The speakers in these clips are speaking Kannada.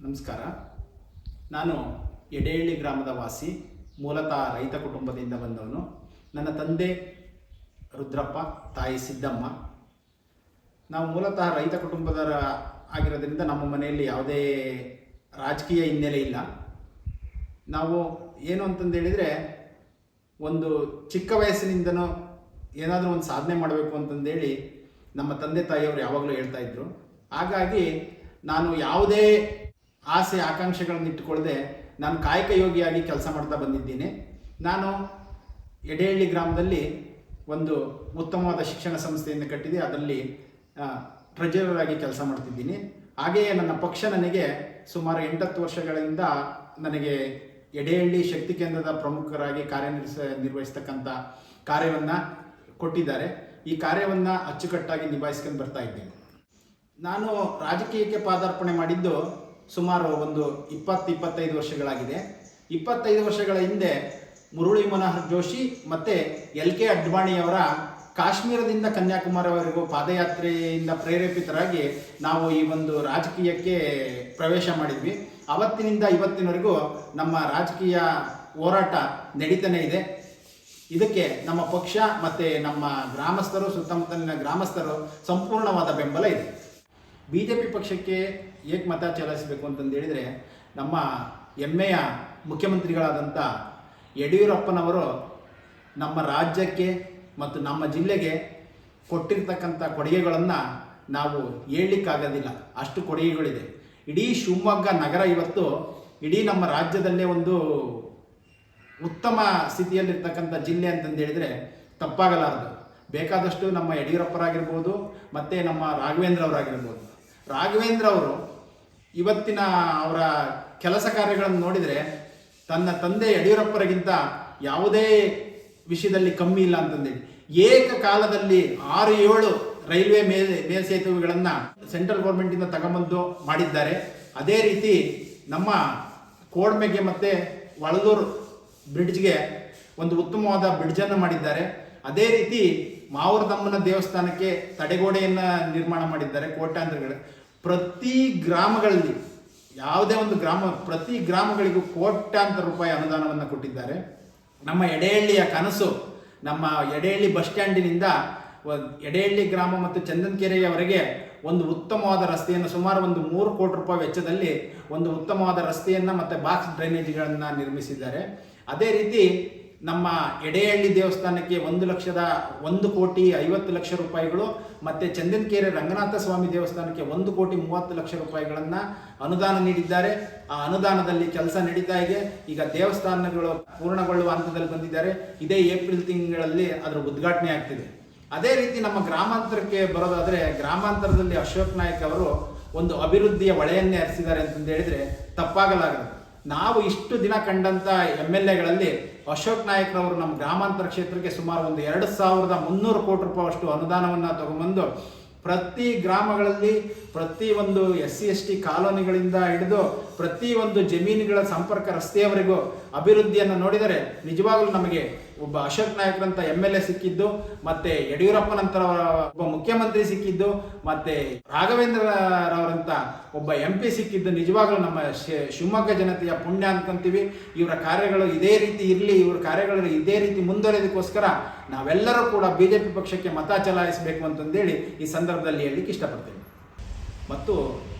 ನಮಸ್ಕಾರ. ನಾನು ಎಡೆಹಳ್ಳಿ ಗ್ರಾಮದ ವಾಸಿ, ಮೂಲತಃ ರೈತ ಕುಟುಂಬದಿಂದ ಬಂದವನು. ನನ್ನ ತಂದೆ ರುದ್ರಪ್ಪ, ತಾಯಿ ಸಿದ್ದಮ್ಮ. ನಾವು ಮೂಲತಃ ರೈತ ಕುಟುಂಬದ ಆಗಿರೋದ್ರಿಂದ ನಮ್ಮ ಮನೆಯಲ್ಲಿ ಯಾವುದೇ ರಾಜಕೀಯ ಹಿನ್ನೆಲೆ ಇಲ್ಲ. ನಾವು ಏನು ಅಂತಂದೇಳಿದರೆ, ಒಂದು ಚಿಕ್ಕ ವಯಸ್ಸಿನಿಂದನೂ ಏನಾದರೂ ಒಂದು ಸಾಧನೆ ಮಾಡಬೇಕು ಅಂತಂದೇಳಿ ನಮ್ಮ ತಂದೆ ತಾಯಿಯವರು ಯಾವಾಗಲೂ ಹೇಳ್ತಾಯಿದ್ರು. ಹಾಗಾಗಿ ನಾನು ಯಾವುದೇ ಆಸೆ ಆಕಾಂಕ್ಷೆಗಳನ್ನು ಇಟ್ಟುಕೊಳ್ಳದೆ ನಾನು ಕಾಯಕ ಯೋಗಿಯಾಗಿ ಕೆಲಸ ಮಾಡ್ತಾ ಬಂದಿದ್ದೀನಿ. ನಾನು ಎಡೆಹಳ್ಳಿ ಗ್ರಾಮದಲ್ಲಿ ಒಂದು ಉತ್ತಮವಾದ ಶಿಕ್ಷಣ ಸಂಸ್ಥೆಯನ್ನು ಕಟ್ಟಿದೆ, ಅದರಲ್ಲಿ ಟ್ರೆಜರರ್ ಆಗಿ ಕೆಲಸ ಮಾಡ್ತಿದ್ದೀನಿ. ಹಾಗೆಯೇ ನನ್ನ ಪಕ್ಷ ನನಗೆ ಸುಮಾರು 8 ವರ್ಷಗಳಿಂದ ನನಗೆ ಎಡೆಹಳ್ಳಿ ಶಕ್ತಿ ಕೇಂದ್ರದ ಪ್ರಮುಖರಾಗಿ ನಿರ್ವಹಿಸ್ತಕ್ಕಂಥ ಕಾರ್ಯವನ್ನು ಕೊಟ್ಟಿದ್ದಾರೆ. ಈ ಕಾರ್ಯವನ್ನು ಅಚ್ಚುಕಟ್ಟಾಗಿ ನಿಭಾಯಿಸ್ಕೊಂಡು ಬರ್ತಾ ಇದ್ದೇನೆ. ನಾನು ರಾಜಕೀಯಕ್ಕೆ ಪಾದಾರ್ಪಣೆ ಮಾಡಿದ್ದು ಸುಮಾರು ಒಂದು 20-25 ವರ್ಷಗಳಾಗಿದೆ. 25 ವರ್ಷಗಳ ಹಿಂದೆ ಮುರಳಿ ಮನೋಹರ್ ಜೋಶಿ ಮತ್ತು LK ಅಡ್ವಾಣಿಯವರ ಕಾಶ್ಮೀರದಿಂದ ಕನ್ಯಾಕುಮಾರಿವರೆಗೂ ಪಾದಯಾತ್ರೆಯಿಂದ ಪ್ರೇರೇಪಿತರಾಗಿ ನಾವು ಈ ಒಂದು ರಾಜಕೀಯಕ್ಕೆ ಪ್ರವೇಶ ಮಾಡಿದ್ವಿ. ಅವತ್ತಿನಿಂದ ಇವತ್ತಿನವರೆಗೂ ನಮ್ಮ ರಾಜಕೀಯ ಹೋರಾಟ ನಡೀತಾನೆ ಇದೆ. ಇದಕ್ಕೆ ನಮ್ಮ ಪಕ್ಷ ಮತ್ತು ನಮ್ಮ ಗ್ರಾಮಸ್ಥರು, ಸುತ್ತಮುತ್ತಲಿನ ಗ್ರಾಮಸ್ಥರು ಸಂಪೂರ್ಣವಾದ ಬೆಂಬಲ ಇದೆ. BJP ಪಕ್ಷಕ್ಕೆ ಏಕೆ ಮತ ಚಲಾಯಿಸಬೇಕು ಅಂತಂದೇಳಿದರೆ, ನಮ್ಮ ಹೆಮ್ಮೆಯ ಮುಖ್ಯಮಂತ್ರಿಗಳಾದಂಥ ಯಡಿಯೂರಪ್ಪನವರು ನಮ್ಮ ರಾಜ್ಯಕ್ಕೆ ಮತ್ತು ನಮ್ಮ ಜಿಲ್ಲೆಗೆ ಕೊಟ್ಟಿರ್ತಕ್ಕಂಥ ಕೊಡುಗೆಗಳನ್ನು ನಾವು ಹೇಳಲಿಕ್ಕಾಗೋದಿಲ್ಲ, ಅಷ್ಟು ಕೊಡುಗೆಗಳಿದೆ. ಇಡೀ ಶಿವಮೊಗ್ಗ ನಗರ ಇವತ್ತು ಇಡೀ ನಮ್ಮ ರಾಜ್ಯದಲ್ಲೇ ಒಂದು ಉತ್ತಮ ಸ್ಥಿತಿಯಲ್ಲಿರ್ತಕ್ಕಂಥ ಜಿಲ್ಲೆ ಅಂತಂದೇಳಿದರೆ ತಪ್ಪಾಗಲಾರದು. ಬೇಕಾದಷ್ಟು ನಮ್ಮ ಯಡಿಯೂರಪ್ಪರಾಗಿರ್ಬೋದು ಮತ್ತು ನಮ್ಮ ರಾಘವೇಂದ್ರ ಅವರಾಗಿರ್ಬೋದು. ರಾಘವೇಂದ್ರ ಅವರು ಇವತ್ತಿನ ಅವರ ಕೆಲಸ ಕಾರ್ಯಗಳನ್ನು ನೋಡಿದರೆ ತನ್ನ ತಂದೆ ಯಡಿಯೂರಪ್ಪರಿಗಿಂತ ಯಾವುದೇ ವಿಷಯದಲ್ಲಿ ಕಮ್ಮಿ ಇಲ್ಲ ಅಂತಂದೇಳಿ ಏಕಕಾಲದಲ್ಲಿ 6-7 ರೈಲ್ವೆ ಮೇಲ್ಸೇತುವೆಗಳನ್ನು ಸೆಂಟ್ರಲ್ ಗೌರ್ಮೆಂಟಿಂದ ತಗೊಂಬಂದು ಮಾಡಿದ್ದಾರೆ. ಅದೇ ರೀತಿ ನಮ್ಮ ಕೋಡ್ಮೆಗೆ ಮತ್ತು ವಳದೂರು ಬ್ರಿಡ್ಜ್ಗೆ ಒಂದು ಉತ್ತಮವಾದ ಬ್ರಿಡ್ಜನ್ನು ಮಾಡಿದ್ದಾರೆ. ಅದೇ ರೀತಿ ಮಾವುರದಮ್ಮನ ದೇವಸ್ಥಾನಕ್ಕೆ ತಡೆಗೋಡೆಯನ್ನು ನಿರ್ಮಾಣ ಮಾಡಿದ್ದಾರೆ. ಕೋಟ್ಯಾಂತರಗಳು ಪ್ರತಿ ಗ್ರಾಮಗಳಲ್ಲಿ, ಯಾವುದೇ ಒಂದು ಪ್ರತಿ ಗ್ರಾಮಗಳಿಗೂ ಕೋಟ್ಯಾಂತರ ರೂಪಾಯಿ ಅನುದಾನವನ್ನು ಕೊಟ್ಟಿದ್ದಾರೆ. ನಮ್ಮ ಎಡೆಹಳ್ಳಿಯ ಕನಸು, ನಮ್ಮ ಎಡೆಹಳ್ಳಿ ಬಸ್ ಸ್ಟ್ಯಾಂಡಿನಿಂದ ಎಡೆಹಳ್ಳಿ ಗ್ರಾಮ ಮತ್ತು ಚಂದನಕೆರೆಯವರೆಗೆ ಒಂದು ಉತ್ತಮವಾದ ರಸ್ತೆಯನ್ನು ಸುಮಾರು ಒಂದು 3 ಕೋಟಿ ರೂಪಾಯಿ ವೆಚ್ಚದಲ್ಲಿ ಒಂದು ಉತ್ತಮವಾದ ರಸ್ತೆಯನ್ನು ಮತ್ತು ಬಾಕ್ಸ್ ಡ್ರೈನೇಜ್ಗಳನ್ನು ನಿರ್ಮಿಸಿದ್ದಾರೆ. ಅದೇ ರೀತಿ ನಮ್ಮ ಎಡೆಹಳ್ಳಿ ದೇವಸ್ಥಾನಕ್ಕೆ 1,50,00,000 ರೂಪಾಯಿಗಳು ಮತ್ತು ಚಂದನಕೆರೆ ರಂಗನಾಥ ಸ್ವಾಮಿ ದೇವಸ್ಥಾನಕ್ಕೆ 1,30,00,000 ರೂಪಾಯಿಗಳನ್ನು ಅನುದಾನ ನೀಡಿದ್ದಾರೆ. ಆ ಅನುದಾನದಲ್ಲಿ ಕೆಲಸ ನಡೀತಾ ಇದೆ. ಈಗ ದೇವಸ್ಥಾನಗಳು ಪೂರ್ಣಗೊಳ್ಳುವ ಹಂತದಲ್ಲಿ ಬಂದಿದ್ದಾರೆ. ಇದೇ ಏಪ್ರಿಲ್ ತಿಂಗಳಲ್ಲಿ ಅದರ ಉದ್ಘಾಟನೆ ಆಗ್ತಿದೆ. ಅದೇ ರೀತಿ ನಮ್ಮ ಗ್ರಾಮಾಂತರಕ್ಕೆ ಬರೋದಾದರೆ, ಗ್ರಾಮಾಂತರದಲ್ಲಿ ಅಶೋಕ್ ನಾಯ್ಕ್ ಅವರು ಒಂದು ಅಭಿವೃದ್ಧಿಯ ಹೊಳೆಯನ್ನೇ ಹರಿಸಿದ್ದಾರೆ ಅಂತಂದು ಹೇಳಿದರೆ ತಪ್ಪಾಗಲಾಗದು. ನಾವು ಇಷ್ಟು ದಿನ ಕಂಡಂಥ MLAಗಳಲ್ಲಿ ಅಶೋಕ್ ನಾಯ್ಕ್ರವರು ನಮ್ಮ ಗ್ರಾಮಾಂತರ ಕ್ಷೇತ್ರಕ್ಕೆ ಸುಮಾರು ಒಂದು 2,300 ಕೋಟಿ ರೂಪಾಯಿ ಅಷ್ಟು ಅನುದಾನವನ್ನು ತಗೊಂಬಂದು ಪ್ರತಿ ಗ್ರಾಮಗಳಲ್ಲಿ ಪ್ರತಿ ಒಂದು SC/ST ಕಾಲೋನಿಗಳಿಂದ ಹಿಡಿದು ಪ್ರತಿ ಒಂದು ಜಮೀನುಗಳ ಸಂಪರ್ಕ ರಸ್ತೆಯವರೆಗೂ ಅಭಿವೃದ್ಧಿಯನ್ನು ನೋಡಿದರೆ ನಿಜವಾಗಲೂ ನಮಗೆ ಒಬ್ಬ ಅಶೋಕ್ ನಾಯ್ಕರಂಥ MLA ಸಿಕ್ಕಿದ್ದು, ಮತ್ತು ಯಡಿಯೂರಪ್ಪನಂತರ ಒಬ್ಬ ಮುಖ್ಯಮಂತ್ರಿ ಸಿಕ್ಕಿದ್ದು, ಮತ್ತು ರಾಘವೇಂದ್ರರವರಂಥ ಒಬ್ಬ MP ಸಿಕ್ಕಿದ್ದು ನಿಜವಾಗಲೂ ನಮ್ಮ ಶಿವಮೊಗ್ಗ ಜನತೆಯ ಪುಣ್ಯ ಅನ್ಕೊಂತೀವಿ. ಇವರ ಕಾರ್ಯಗಳು ಇದೇ ರೀತಿ ಇರಲಿ, ಇವರ ಕಾರ್ಯಗಳು ಇದೇ ರೀತಿ ಮುಂದುವರೆಯೋದಕ್ಕೋಸ್ಕರ ನಾವೆಲ್ಲರೂ ಕೂಡ BJP ಪಕ್ಷಕ್ಕೆ ಮತ ಚಲಾಯಿಸಬೇಕು ಅಂತಂದೇಳಿ ಈ ಸಂದರ್ಭದಲ್ಲಿ ಹೇಳಲಿಕ್ಕೆ ಇಷ್ಟಪಡ್ತೇನೆ. ಮತ್ತು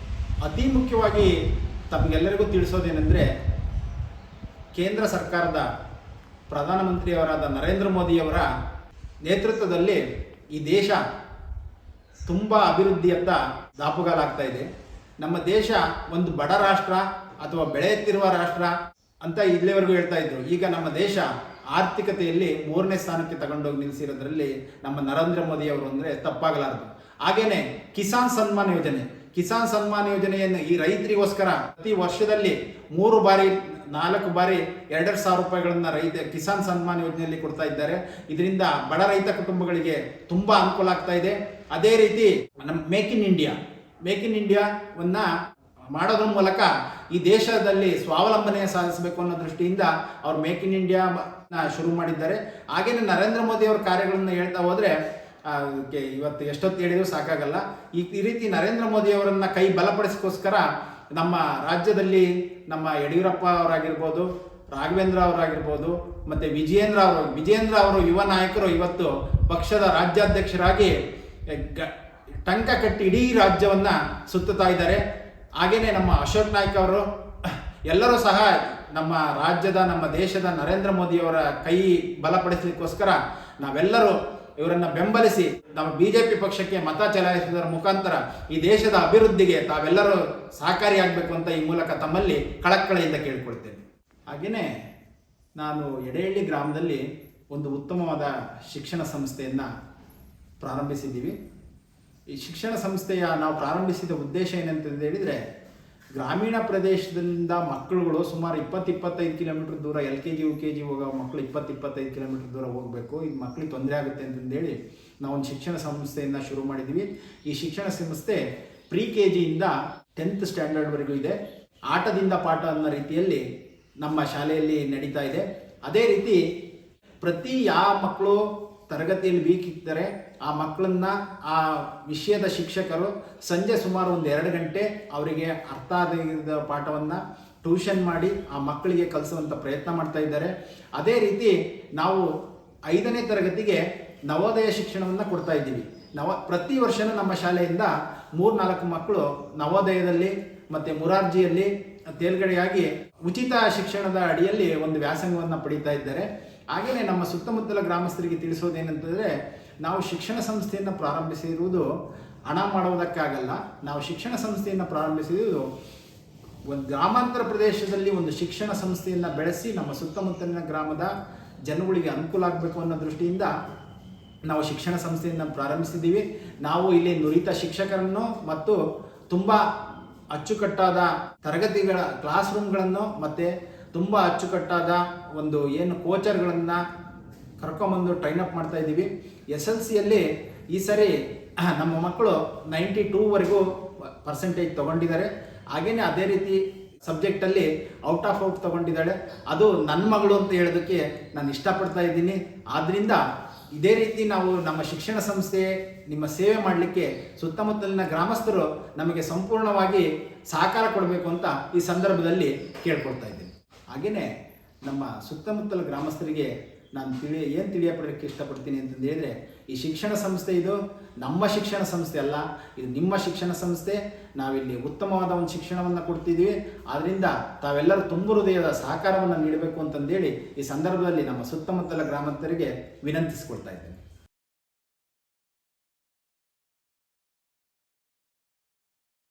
ಅತಿ ಮುಖ್ಯವಾಗಿ ತಮಗೆಲ್ಲರಿಗೂ ತಿಳಿಸೋದೇನೆಂದರೆ, ಕೇಂದ್ರ ಸರ್ಕಾರದ ಪ್ರಧಾನಮಂತ್ರಿಯವರಾದ ನರೇಂದ್ರ ಮೋದಿಯವರ ನೇತೃತ್ವದಲ್ಲಿ ಈ ದೇಶ ತುಂಬ ಅಭಿವೃದ್ಧಿಯತ್ತ ದಾಪುಗಾಲಾಗ್ತಾ ಇದೆ. ನಮ್ಮ ದೇಶ ಒಂದು ಬಡ ರಾಷ್ಟ್ರ ಅಥವಾ ಬೆಳೆಯುತ್ತಿರುವ ರಾಷ್ಟ್ರ ಅಂತ ಇಲ್ಲಿವರೆಗೂ ಹೇಳ್ತಾ ಇದ್ರು. ಈಗ ನಮ್ಮ ದೇಶ ಆರ್ಥಿಕತೆಯಲ್ಲಿ 3ನೇ ಸ್ಥಾನಕ್ಕೆ ತಗೊಂಡೋಗಿ ನಿಲ್ಲಿಸಿರೋದ್ರಲ್ಲಿ ನಮ್ಮ ನರೇಂದ್ರ ಮೋದಿಯವರು ಅಂದರೆ ತಪ್ಪಾಗಲಾರದು. ಹಾಗೆಯೇ ಕಿಸಾನ್ ಸನ್ಮಾನ್ ಯೋಜನೆಯನ್ನು ಈ ರೈತರಿಗೋಸ್ಕರ ಪ್ರತಿ ವರ್ಷದಲ್ಲಿ 3 ಬಾರಿ 4 ಬಾರಿ 2,000 ರೂಪಾಯಿಗಳನ್ನು ಕಿಸಾನ್ ಸನ್ಮಾನ್ ಯೋಜನೆಯಲ್ಲಿ ಕೊಡ್ತಾ ಇದ್ದಾರೆ. ಇದರಿಂದ ಬಡ ರೈತ ಕುಟುಂಬಗಳಿಗೆ ತುಂಬ ಅನುಕೂಲ ಆಗ್ತಾ ಇದೆ. ಅದೇ ರೀತಿ ನಮ್ಮ ಮೇಕ್ ಇನ್ ಇಂಡಿಯಾವನ್ನು ಮಾಡೋದ್ರ ಮೂಲಕ ಈ ದೇಶದಲ್ಲಿ ಸ್ವಾವಲಂಬನೆ ಸಾಧಿಸಬೇಕು ಅನ್ನೋ ದೃಷ್ಟಿಯಿಂದ ಅವರು ಮೇಕ್ ಇನ್ ಇಂಡಿಯಾ ಶುರು ಮಾಡಿದ್ದಾರೆ. ಹಾಗೆಯೇ ನರೇಂದ್ರ ಮೋದಿ ಅವರ ಕಾರ್ಯಗಳನ್ನು ಹೇಳ್ತಾ ಹೋದರೆ ಇವತ್ತು ಎಷ್ಟೊತ್ತು ಹೇಳಿದರೂ ಸಾಕಾಗಲ್ಲ. ಈ ರೀತಿ ನರೇಂದ್ರ ಮೋದಿ ಅವರನ್ನು ಕೈ ಬಲಪಡಿಸೋಕ್ಕೋಸ್ಕರ ನಮ್ಮ ರಾಜ್ಯದಲ್ಲಿ ನಮ್ಮ ಯಡಿಯೂರಪ್ಪ ಅವರಾಗಿರ್ಬೋದು, ರಾಘವೇಂದ್ರ ಅವರಾಗಿರ್ಬೋದು, ಮತ್ತು ವಿಜಯೇಂದ್ರ ಅವರು ಯುವ ನಾಯಕರು ಇವತ್ತು ಪಕ್ಷದ ರಾಜ್ಯಾಧ್ಯಕ್ಷರಾಗಿ ಟಂಕ ಕಟ್ಟಿ ಇಡೀ ರಾಜ್ಯವನ್ನು ಸುತ್ತುತ್ತಾ ಇದ್ದಾರೆ. ಹಾಗೆಯೇ ನಮ್ಮ ಅಶೋಕ್ ನಾಯ್ಕ ಅವರು ಎಲ್ಲರೂ ಸಹ ನಮ್ಮ ರಾಜ್ಯದ, ನಮ್ಮ ದೇಶದ ನರೇಂದ್ರ ಮೋದಿಯವರ ಕೈ ಬಲಪಡಿಸಲಿಕ್ಕೋಸ್ಕರ ನಾವೆಲ್ಲರೂ ಇವರನ್ನು ಬೆಂಬಲಿಸಿ ನಮ್ಮ BJP ಪಕ್ಷಕ್ಕೆ ಮತ ಚಲಾಯಿಸುವುದರ ಮುಖಾಂತರ ಈ ದೇಶದ ಅಭಿವೃದ್ಧಿಗೆ ತಾವೆಲ್ಲರೂ ಸಹಕಾರಿಯಾಗಬೇಕು ಅಂತ ಈ ಮೂಲಕ ತಮ್ಮಲ್ಲಿ ಕಳಕಳಿಯಿಂದ ಕೇಳಿಕೊಳ್ತೇನೆ. ಹಾಗೆಯೇ ನಾನು ಎಡೆಹಳ್ಳಿ ಗ್ರಾಮದಲ್ಲಿ ಒಂದು ಉತ್ತಮವಾದ ಶಿಕ್ಷಣ ಸಂಸ್ಥೆಯನ್ನು ಪ್ರಾರಂಭಿಸಿದ್ದೀವಿ. ಈ ಶಿಕ್ಷಣ ಸಂಸ್ಥೆಯ ನಾವು ಪ್ರಾರಂಭಿಸಿದ ಉದ್ದೇಶ ಏನಂತ ಹೇಳಿದರೆ, ಗ್ರಾಮೀಣ ಪ್ರದೇಶದಿಂದ ಮಕ್ಕಳುಗಳು ಸುಮಾರು 20-25 ಕಿಲೋಮೀಟರ್ ದೂರ LKG UKG ಹೋಗೋ ಮಕ್ಕಳು 20-25 ಕಿಲೋಮೀಟರ್ ದೂರ ಹೋಗಬೇಕು, ಇದು ಮಕ್ಕಳಿಗೆ ತೊಂದರೆ ಆಗುತ್ತೆ ಅಂತಂದೇಳಿ ನಾವೊಂದು ಶಿಕ್ಷಣ ಸಂಸ್ಥೆಯನ್ನು ಶುರು ಮಾಡಿದ್ದೀವಿ. ಈ ಶಿಕ್ಷಣ ಸಂಸ್ಥೆ ಪ್ರಿ-KGಯಿಂದ 10th ಸ್ಟ್ಯಾಂಡರ್ಡ್ವರೆಗೂ ಇದೆ. ಆಟದಿಂದ ಪಾಠ ಅನ್ನೋ ರೀತಿಯಲ್ಲಿ ನಮ್ಮ ಶಾಲೆಯಲ್ಲಿ ನಡೀತಾ ಇದೆ. ಅದೇ ರೀತಿ ಪ್ರತಿ ಯಾವ ಮಕ್ಕಳು ತರಗತಿಯಲ್ಲಿ ವೀಕ್ ಇರ್ತಾರೆ ಆ ಮಕ್ಕಳನ್ನ ಆ ವಿಷಯದ ಶಿಕ್ಷಕರು ಸಂಜೆ ಸುಮಾರು 1-2 ಗಂಟೆ ಅವರಿಗೆ ಅರ್ಥ ಆಗದ ಪಾಠವನ್ನು ಟ್ಯೂಷನ್ ಮಾಡಿ ಆ ಮಕ್ಕಳಿಗೆ ಕಲಿಸುವಂಥ ಪ್ರಯತ್ನ ಮಾಡ್ತಾ ಇದ್ದಾರೆ. ಅದೇ ರೀತಿ ನಾವು 5ನೇ ತರಗತಿಗೆ ನವೋದಯ ಶಿಕ್ಷಣವನ್ನು ಕೊಡ್ತಾ ಇದ್ದೀವಿ. ಪ್ರತಿ ವರ್ಷವೂ ನಮ್ಮ ಶಾಲೆಯಿಂದ 3-4 ಮಕ್ಕಳು ನವೋದಯದಲ್ಲಿ ಮತ್ತು ಮುರಾರ್ಜಿಯಲ್ಲಿ ತೇರ್ಗಡೆಯಾಗಿ ಉಚಿತ ಶಿಕ್ಷಣದ ಅಡಿಯಲ್ಲಿ ಒಂದು ವ್ಯಾಸಂಗವನ್ನು ಪಡೀತಾ ಇದ್ದಾರೆ. ಹಾಗೆಯೇ ನಮ್ಮ ಸುತ್ತಮುತ್ತಲ ಗ್ರಾಮಸ್ಥರಿಗೆ ತಿಳಿಸೋದೇನಂತಂದರೆ, ನಾವು ಶಿಕ್ಷಣ ಸಂಸ್ಥೆಯನ್ನು ಪ್ರಾರಂಭಿಸಿರುವುದು ಹಣ ಮಾಡುವುದಕ್ಕಾಗಲ್ಲ. ನಾವು ಶಿಕ್ಷಣ ಸಂಸ್ಥೆಯನ್ನು ಪ್ರಾರಂಭಿಸಿರುವುದು ಒಂದು ಗ್ರಾಮಾಂತರ ಪ್ರದೇಶದಲ್ಲಿ ಒಂದು ಶಿಕ್ಷಣ ಸಂಸ್ಥೆಯನ್ನು ಬೆಳೆಸಿ ನಮ್ಮ ಸುತ್ತಮುತ್ತಲಿನ ಗ್ರಾಮದ ಜನಗಳಿಗೆ ಅನುಕೂಲ ಆಗಬೇಕು ಅನ್ನೋ ದೃಷ್ಟಿಯಿಂದ ನಾವು ಶಿಕ್ಷಣ ಸಂಸ್ಥೆಯನ್ನು ಪ್ರಾರಂಭಿಸಿದ್ದೀವಿ. ನಾವು ಇಲ್ಲಿ ನುರಿತ ಶಿಕ್ಷಕರನ್ನು ಮತ್ತು ತುಂಬ ಅಚ್ಚುಕಟ್ಟಾದ ತರಗತಿಗಳ ಕ್ಲಾಸ್ ರೂಮ್ಗಳನ್ನು ಮತ್ತು ತುಂಬ ಅಚ್ಚುಕಟ್ಟಾದ ಒಂದು ಏನು ಕೋಚರ್ಗಳನ್ನು ಕರ್ಕೊಂಬಂದು ಟ್ರೈನಪ್ ಮಾಡ್ತಾ ಇದ್ದೀವಿ. SLCಯಲ್ಲಿ ಈ ಸರಿ ನಮ್ಮ ಮಕ್ಕಳು 92ವರೆಗೂ ಪರ್ಸೆಂಟೇಜ್ ತೊಗೊಂಡಿದ್ದಾರೆ. ಹಾಗೆಯೇ ಅದೇ ರೀತಿ ಸಬ್ಜೆಕ್ಟಲ್ಲಿ ಔಟ್ ತೊಗೊಂಡಿದ್ದಾಳೆ. ಅದು ನನ್ನ ಮಗಳು ಅಂತ ಹೇಳೋದಕ್ಕೆ ನಾನು ಇಷ್ಟಪಡ್ತಾ ಇದ್ದೀನಿ. ಆದ್ದರಿಂದ ಇದೇ ರೀತಿ ನಾವು ನಮ್ಮ ಶಿಕ್ಷಣ ಸಂಸ್ಥೆ ನಿಮ್ಮ ಸೇವೆ ಮಾಡಲಿಕ್ಕೆ ಸುತ್ತಮುತ್ತಲಿನ ಗ್ರಾಮಸ್ಥರು ನಮಗೆ ಸಂಪೂರ್ಣವಾಗಿ ಸಹಕಾರ ಕೊಡಬೇಕು ಅಂತ ಈ ಸಂದರ್ಭದಲ್ಲಿ ಕೇಳ್ಕೊಳ್ತಾ ಇದ್ದೀನಿ. ಹಾಗೆಯೇ ನಮ್ಮ ಸುತ್ತಮುತ್ತಲ ಗ್ರಾಮಸ್ಥರಿಗೆ ನಾನು ತಿಳಿಯಪಡೋಕ್ಕೆ ಇಷ್ಟಪಡ್ತೀನಿ ಅಂತಂದು ಹೇಳಿದರೆ, ಈ ಶಿಕ್ಷಣ ಸಂಸ್ಥೆ ಇದು ನಮ್ಮ ಶಿಕ್ಷಣ ಸಂಸ್ಥೆ ಅಲ್ಲ, ಇದು ನಿಮ್ಮ ಶಿಕ್ಷಣ ಸಂಸ್ಥೆ. ನಾವಿಲ್ಲಿ ಉತ್ತಮವಾದ ಒಂದು ಶಿಕ್ಷಣವನ್ನು ಕೊಡ್ತಿದ್ದೀವಿ. ಆದ್ದರಿಂದ ತಾವೆಲ್ಲರೂ ತುಂಬು ಹೃದಯದ ಸಹಕಾರವನ್ನು ನೀಡಬೇಕು ಅಂತಂದೇಳಿ ಈ ಸಂದರ್ಭದಲ್ಲಿ ನಮ್ಮ ಸುತ್ತಮುತ್ತಲ ಗ್ರಾಮಸ್ಥರಿಗೆ ವಿನಂತಿಸಿಕೊಳ್ತಾ ಇದ್ದೇನೆ.